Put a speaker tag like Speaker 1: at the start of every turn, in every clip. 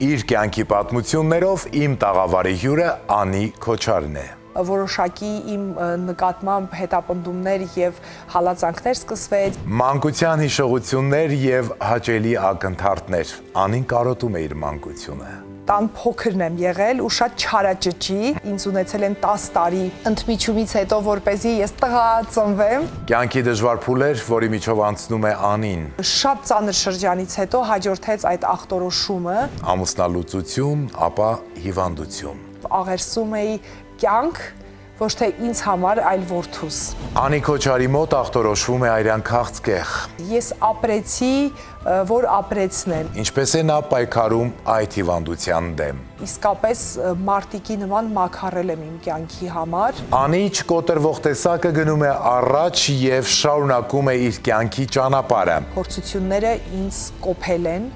Speaker 1: Իր կյանքի պատմություններով իմ տաղավարի հյուրը Անի Քոչարն է։
Speaker 2: Որոշակի իմ նկատմամբ հետապնդումներ եւ հալածանքներ սկսվեց։
Speaker 1: Մանկության հիշողություններ եւ հաճելի ակնթարթներ։ Անին կարոտում է իր մանկությունը։
Speaker 2: Տան փոքրն եմ եղել ու շատ չարաճճի, ինձ ունեցել են 10 տարի ընդմիջումից հետո, որպեսզի ես տղա ծնվեմ։
Speaker 1: Կյանքի դժվար փուլեր, որի միջով անցնում է Անին։
Speaker 2: Շատ ծանր շրջանից հետո հաջորդեց այդ ախտորոշումը։
Speaker 1: Ամուսնալուծություն, ապա հիվանդություն։
Speaker 2: Աղերսում էի կյանք, ոչ թե ինձ համար, այլ որդուս։
Speaker 1: Անի Քոչարի մոտ ախտորոշվում է արյան քաղցկեղ։
Speaker 2: Ես ապրեցի, որ ապրեցնեմ։
Speaker 1: Ինչպես է նա պայքարում այդ հիվանդության դեմ։
Speaker 2: Իսկապես մարտիկի նման մաքարել եմ իմ կյանքի համար։
Speaker 1: Անի չկոտրվող տեսակը գնում է առաջ եւ շարունակում է իր կյանքի ճանապարհը։
Speaker 2: Փորձությունները ինձ կոփել են,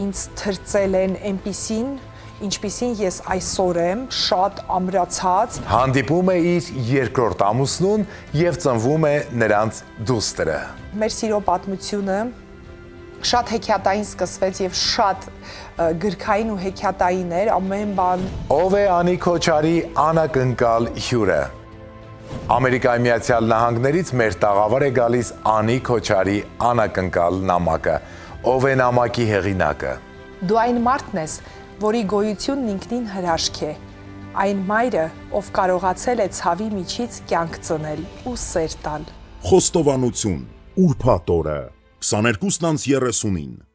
Speaker 2: ինձ թրծել են այնպիսին, ինչպիսին ես այսօր եմ, շատ ամրացած։
Speaker 1: Հանդիպում է իր երկրորդ ամուսնուն եւ ծնվում է նրանց դուստրը։
Speaker 2: Մեր սիրո պատմությունը շատ հեքիաթային սկսվեց եւ շատ գրքային ու հեքիաթային էր, ամեն բան։
Speaker 1: Ով է Անի Քոչարի անակնկալ հյուրը։ Ամերիկայի Միացյալ Նահանգներից մեր տաղավար է գալիս Անի Քոչարի անակնկալ նամակը։ Ով է նամակի հեղինակը։
Speaker 2: Դու այն մարդն ես, որի գոյությունն ինքնին հրաշք է, այն մայրը, ով կարողացել է ցավի միջից կյանք ծնել ու սեր տալ։
Speaker 3: Խոստովանություն, ուրբաթ օրը, 22:39